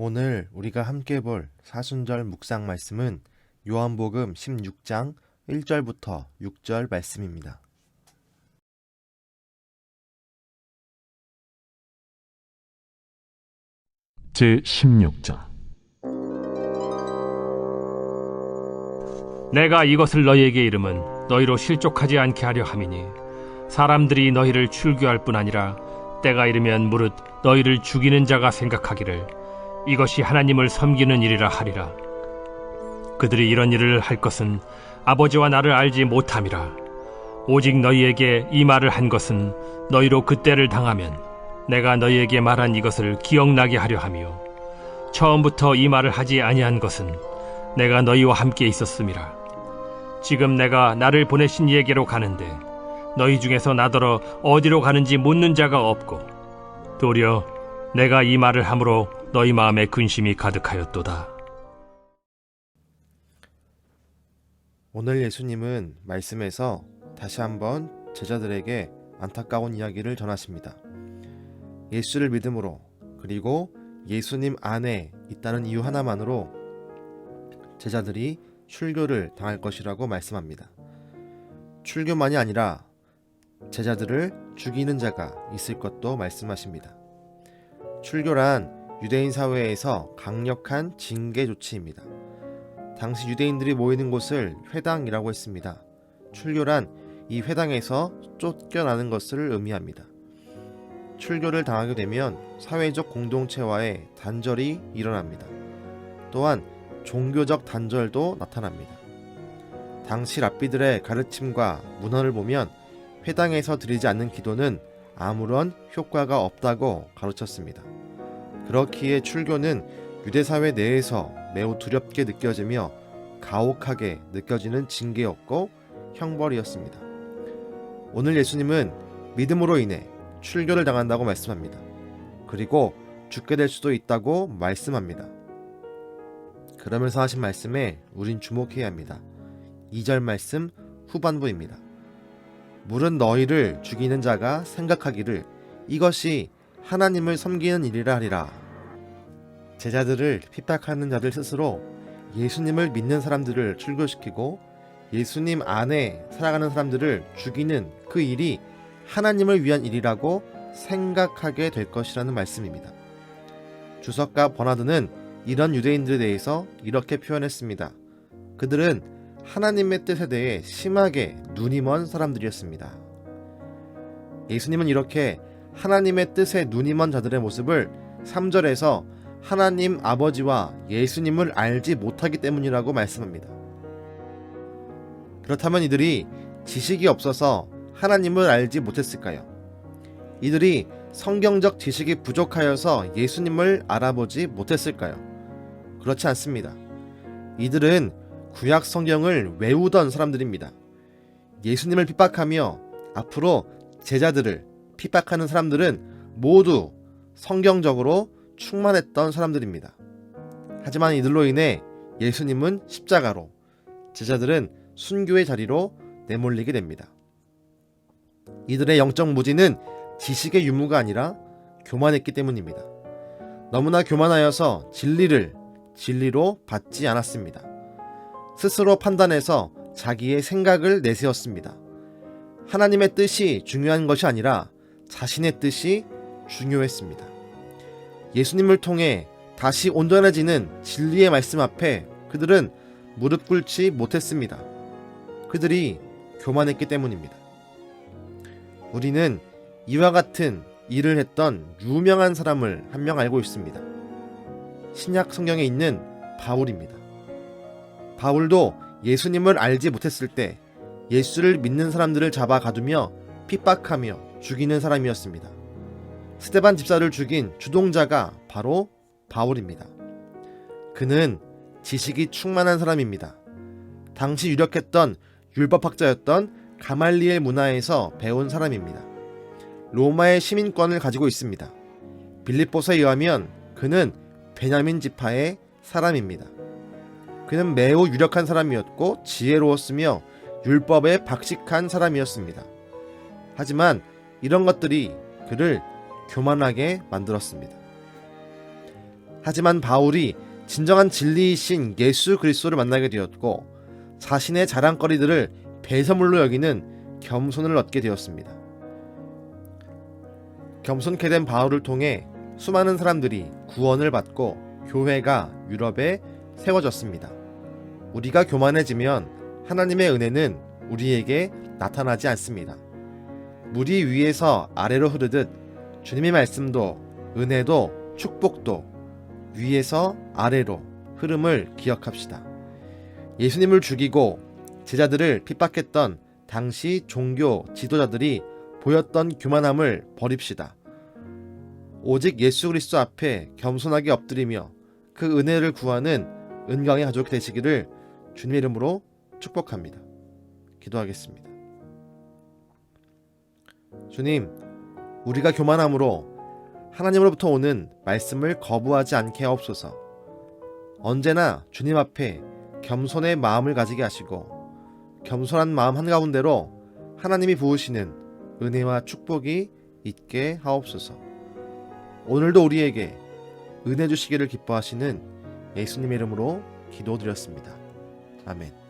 오늘 우리가 함께 볼 사순절 묵상 말씀은 요한복음 16장 1절부터 6절 말씀입니다. 제16장. 내가 이것을 너희에게 이름은 너희로 실족하지 않게 하려 함이니 사람들이 너희를 출교할 뿐 아니라 때가 이르면 무릇 너희를 죽이는 자가 생각하기를 이것이 하나님을 섬기는 일이라 하리라. 그들이 이런 일을 할 것은 아버지와 나를 알지 못함이라. 오직 너희에게 이 말을 한 것은 너희로 그때를 당하면 내가 너희에게 말한 이것을 기억나게 하려 함이요 처음부터 이 말을 하지 아니한 것은 내가 너희와 함께 있었음이라. 지금 내가 나를 보내신 이에게로 가는데 너희 중에서 나더러 어디로 가는지 묻는 자가 없고 도리어 내가 이 말을 함으로 너희 마음에 근심이 가득하였도다. 오늘 예수님은 말씀에서 다시 한번 제자들에게 안타까운 이야기를 전하십니다. 예수를 믿음으로 그리고 예수님 안에 있다는 이유 하나만으로 제자들이 출교를 당할 것이라고 말씀합니다. 출교만이 아니라 제자들을 죽이는 자가 있을 것도 말씀하십니다. 출교란 유대인 사회에서 강력한 징계 조치입니다. 당시 유대인들이 모이는 곳을 회당이라고 했습니다. 출교란 이 회당에서 쫓겨나는 것을 의미합니다. 출교를 당하게 되면 사회적 공동체와의 단절이 일어납니다. 또한 종교적 단절도 나타납니다. 당시 랍비들의 가르침과 문헌을 보면 회당에서 드리지 않는 기도는 아무런 효과가 없다고 가르쳤습니다. 그렇기에 출교는 유대사회 내에서 매우 두렵게 느껴지며 가혹하게 느껴지는 징계였고 형벌이었습니다. 오늘 예수님은 믿음으로 인해 출교를 당한다고 말씀합니다. 그리고 죽게 될 수도 있다고 말씀합니다. 그러면서 하신 말씀에 우린 주목해야 합니다. 2절 말씀 후반부입니다. 물은 너희를 죽이는 자가 생각하기를 이것이 하나님을 섬기는 일이라 하리라. 제자들을 핍박하는 자들 스스로 예수님을 믿는 사람들을 출교시키고 예수님 안에 살아가는 사람들을 죽이는 그 일이 하나님을 위한 일이라고 생각하게 될 것이라는 말씀입니다. 주석가 버나드는 이런 유대인들에 대해서 이렇게 표현했습니다. 그들은 하나님의 뜻에 대해 심하게 눈이 먼 사람들이었습니다. 예수님은 이렇게 하나님의 뜻에 눈이 먼 자들의 모습을 3절에서 하나님 아버지와 예수님을 알지 못하기 때문이라고 말씀합니다. 그렇다면 이들이 지식이 없어서 하나님을 알지 못했을까요? 이들이 성경적 지식이 부족하여서 예수님을 알아보지 못했을까요? 그렇지 않습니다. 이들은 구약 성경을 외우던 사람들입니다. 예수님을 핍박하며 앞으로 제자들을 핍박하는 사람들은 모두 성경적으로 충만했던 사람들입니다. 하지만 이들로 인해 예수님은 십자가로, 제자들은 순교의 자리로 내몰리게 됩니다. 이들의 영적 무지는 지식의 유무가 아니라 교만했기 때문입니다. 너무나 교만하여서 진리를 진리로 받지 않았습니다. 스스로 판단해서 자기의 생각을 내세웠습니다. 하나님의 뜻이 중요한 것이 아니라 자신의 뜻이 중요했습니다. 예수님을 통해 다시 온전해지는 진리의 말씀 앞에 그들은 무릎 꿇지 못했습니다. 그들이 교만했기 때문입니다. 우리는 이와 같은 일을 했던 유명한 사람을 한 명 알고 있습니다. 신약 성경에 있는 바울입니다. 바울도 예수님을 알지 못했을 때 예수를 믿는 사람들을 잡아 가두며 핍박하며 죽이는 사람이었습니다. 스데반 집사를 죽인 주동자가 바로 바울입니다. 그는 지식이 충만한 사람입니다. 당시 유력했던 율법학자였던 가말리엘 문화에서 배운 사람입니다. 로마의 시민권을 가지고 있습니다. 빌립보서에 의하면 그는 베냐민 지파의 사람입니다. 그는 매우 유력한 사람이었고 지혜로웠으며 율법에 박식한 사람이었습니다. 하지만 이런 것들이 그를 교만하게 만들었습니다. 하지만 바울이 진정한 진리이신 예수 그리스도를 만나게 되었고 자신의 자랑거리들을 배설물로 여기는 겸손을 얻게 되었습니다. 겸손케 된 바울을 통해 수많은 사람들이 구원을 받고 교회가 유럽에 세워졌습니다. 우리가 교만해지면 하나님의 은혜는 우리에게 나타나지 않습니다. 물이 위에서 아래로 흐르듯 주님의 말씀도 은혜도 축복도 위에서 아래로 흐름을 기억합시다. 예수님을 죽이고 제자들을 핍박했던 당시 종교 지도자들이 보였던 교만함을 버립시다. 오직 예수 그리스도 앞에 겸손하게 엎드리며 그 은혜를 구하는 은광의 가족 되시기를 주님의 이름으로 축복합니다. 기도하겠습니다. 주님, 우리가 교만함으로 하나님으로부터 오는 말씀을 거부하지 않게 하옵소서. 언제나 주님 앞에 겸손의 마음을 가지게 하시고 겸손한 마음 한가운데로 하나님이 부으시는 은혜와 축복이 있게 하옵소서. 오늘도 우리에게 은혜 주시기를 기뻐하시는 예수님의 이름으로 기도드렸습니다. 아멘.